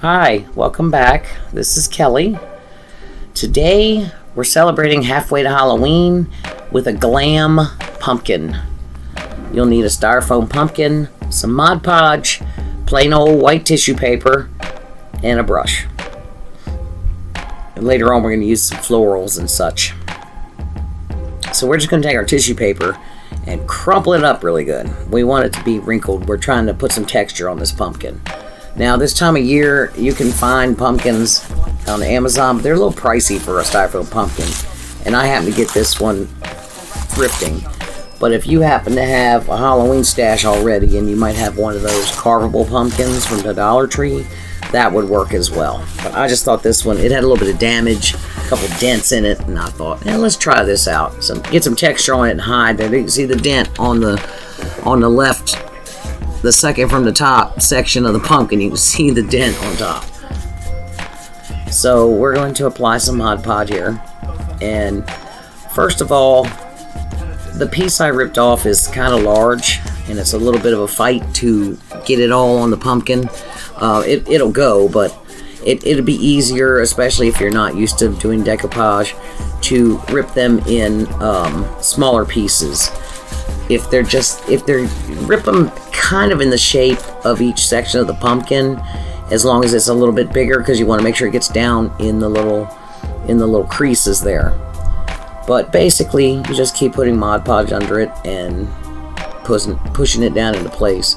Hi, welcome back. This is Kelly. Today we're celebrating halfway to Halloween with a Glam pumpkin. You'll need a styrofoam pumpkin, some Mod Podge, plain old white tissue paper, and a brush. And later on we're going to use some florals and such. So we're just going to take our tissue paper and crumple it up really good. We want it to be wrinkled. We're trying to put some texture on this pumpkin. Now, this time of year, you can find pumpkins on Amazon, but they're a little pricey for a styrofoam pumpkin. And I happen to get this one thrifting. But if you happen to have a Halloween stash already, and you might have one of those carvable pumpkins from the Dollar Tree, that would work as well. But I just thought this one, it had a little bit of damage, a couple dents in it, and I thought, let's try this out. So get some texture on it and hide that. You can see the dent on the left. The second from the top section of the pumpkin, you can see the dent on top. So we're going to apply some Mod Podge here. And first of all, the piece I ripped off is kind of large, and it's a little bit of a fight to get it all on the pumpkin. It'll go, but it'll be easier, especially if you're not used to doing decoupage, to rip them in smaller pieces. If they're rip them kind of in the shape of each section of the pumpkin, as long as it's a little bit bigger, because you want to make sure it gets down in the little creases there. But basically, you just keep putting Mod Podge under it and pushing it down into place,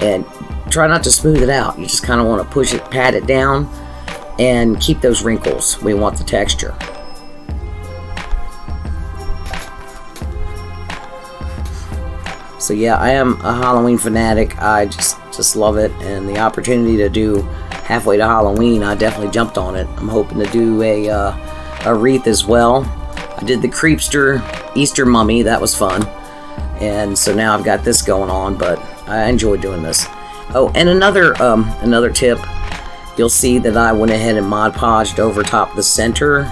and try not to smooth it out. You just kind of want to pat it down, and keep those wrinkles. We want the texture. So yeah, I am a Halloween fanatic. I just love it, and the opportunity to do halfway to Halloween, I definitely jumped on it. I'm hoping to do a wreath as well. I did the Creepster Easter mummy, that was fun, and so now I've got this going on. But I enjoy doing this. Oh, and another tip, you'll see that I went ahead and Mod Podged over top the center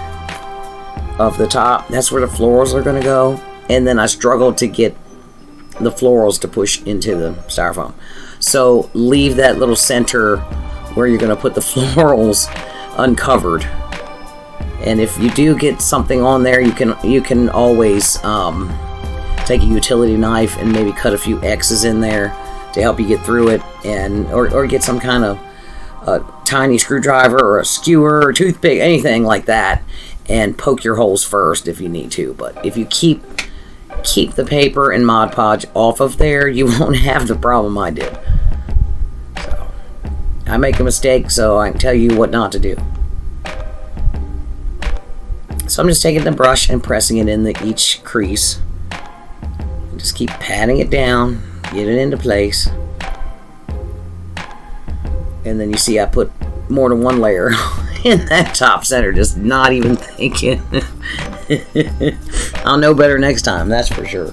of the top. That's where the florals are going to go, and then I struggled to get the florals to push into the styrofoam. So leave that little center where you're going to put the florals uncovered. And if you do get something on there, you can always take a utility knife and maybe cut a few X's in there to help you get through it, and or get some kind of tiny screwdriver or a skewer or toothpick, anything like that, and poke your holes first if you need to. But if you keep the paper and Mod Podge off of there, you won't have the problem I did. So I make a mistake, so I can tell you what not to do. So I'm just taking the brush and pressing it in each crease. Just keep patting it down, get it into place. And then you see I put more than one layer in that top center, just not even thinking. I'll know better next time, that's for sure.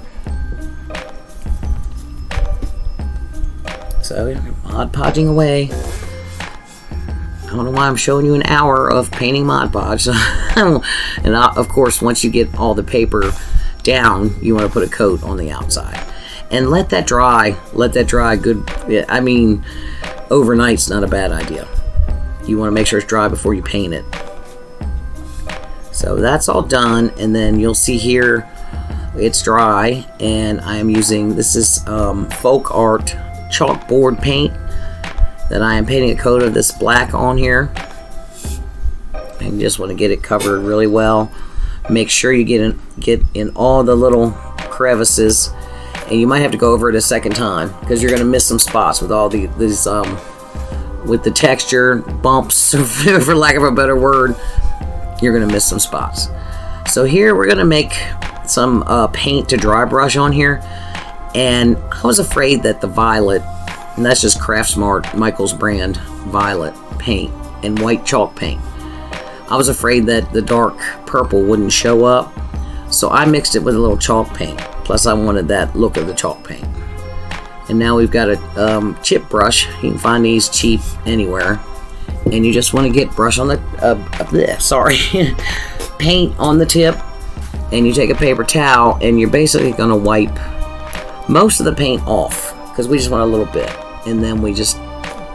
So, Mod Podging away. I don't know why I'm showing you an hour of painting Mod Podge. And of course, once you get all the paper down, you want to put a coat on the outside. And let that dry. Let that dry good. I mean, overnight's not a bad idea. You want to make sure it's dry before you paint it. So that's all done, and then you'll see here it's dry, and I am using, this is Folk Art chalkboard paint that I am painting a coat of this black on here. And you just want to get it covered really well. Make sure you get in all the little crevices, and you might have to go over it a second time because you're going to miss some spots with all these with the texture bumps, for lack of a better word. You're going to miss some spots. So here we're going to make some paint to dry brush on here, and I was afraid that the violet, and that's just Craftsmart, Michael's brand violet paint and white chalk paint, I was afraid that the dark purple wouldn't show up, so I mixed it with a little chalk paint. Plus I wanted that look of the chalk paint. And now we've got a chip brush. You can find these cheap anywhere. And you just want to get brush on the paint on the tip, and you take a paper towel and you're basically going to wipe most of the paint off, because we just want a little bit, and then we just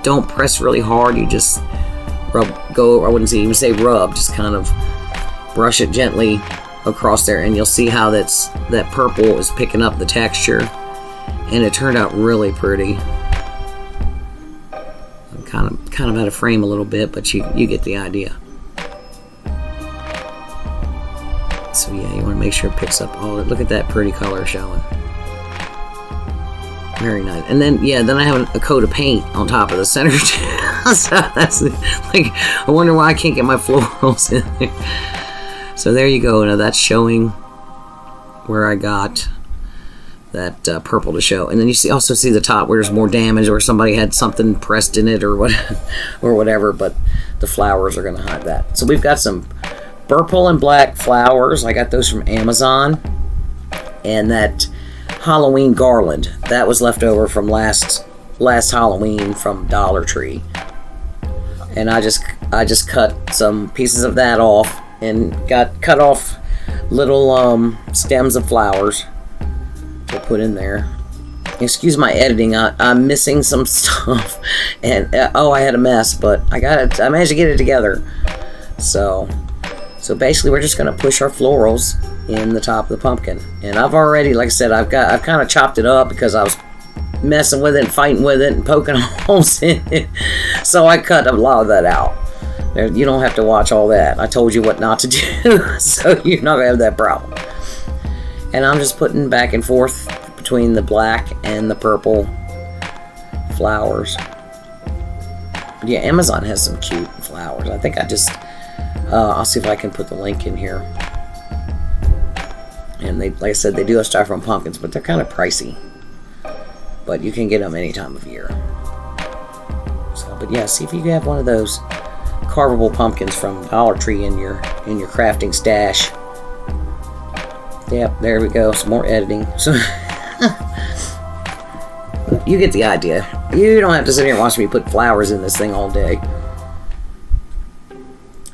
don't press really hard. You just I wouldn't even say rub, just kind of brush it gently across there, and you'll see how that purple is picking up the texture, and it turned out really pretty. I'm kind of out of frame a little bit, but you get the idea. So yeah, you want to make sure it picks up all of it. Look at that pretty color showing. Very nice. And then, yeah, then I have a coat of paint on top of the center. So that's like, I wonder why I can't get my florals in there. So there you go. Now that's showing where I got that purple to show. And then you also see the top where there's more damage, or somebody had something pressed in it or whatever, but the flowers are going to hide that. So we've got some purple and black flowers. I got those from Amazon. And that Halloween garland that was left over from last Halloween from Dollar Tree, and I just cut some pieces of that off and cut off little stems of flowers to put in there. Excuse my editing, I'm missing some stuff, and I had a mess, but I managed to get it together. So basically we're just going to push our florals in the top of the pumpkin. And I've already, like I said, I've kind of chopped it up because I was messing with it and fighting with it and poking holes in it. So I cut a lot of that out. You don't have to watch all that. I told you what not to do, so you're not going to have that problem. And I'm just putting back and forth between the black and the purple flowers. But yeah, Amazon has some cute flowers. I think I'll see if I can put the link in here. And they, like I said, they do have styrofoam pumpkins, but they're kind of pricey. But you can get them any time of year. So, but yeah, see if you can have one of those carvable pumpkins from Dollar Tree in your crafting stash. Yep, there we go. Some more editing. So you get the idea. You don't have to sit here and watch me put flowers in this thing all day.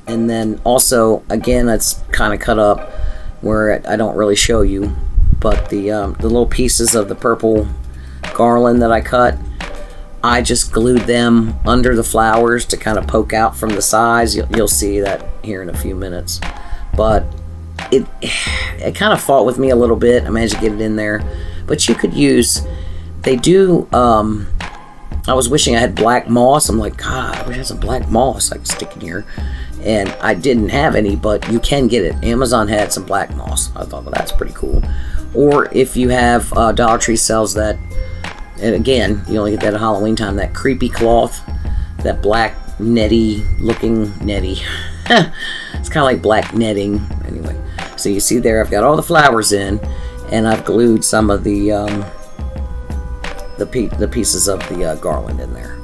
And then also, again, it's kind of cut up where I don't really show you, but the little pieces of the purple garland that I cut, I just glued them under the flowers to kind of poke out from the sides. You'll see that here in a few minutes. But it kind of fought with me a little bit. I managed to get it in there. But you could use, they do, I was wishing I had black moss. I'm like, God, I wish I had some black moss I could stick in here. And I didn't have any, but you can get it. Amazon had some black moss. I thought, well, that's pretty cool. Or if you have, Dollar Tree sells that, and again, you only get that at Halloween time, that creepy cloth, that black netty looking netty. It's kind of like black netting. Anyway, so you see there, I've got all the flowers in, and I've glued some of the pieces of the garland in there.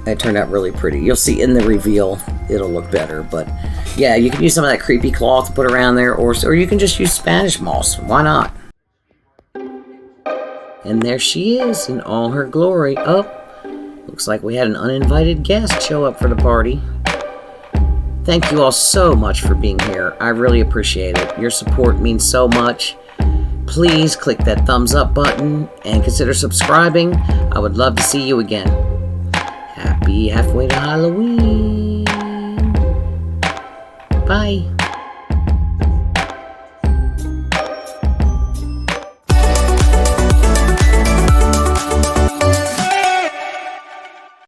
It turned out really pretty. You'll see in the reveal, it'll look better. But yeah, you can use some of that creepy cloth to put around there, or you can just use Spanish moss. Why not? And there she is in all her glory. Oh, looks like we had an uninvited guest show up for the party. Thank you all so much for being here. I really appreciate it. Your support means so much. Please click that thumbs up button and consider subscribing. I would love to see you again. Happy halfway to Halloween. Bye.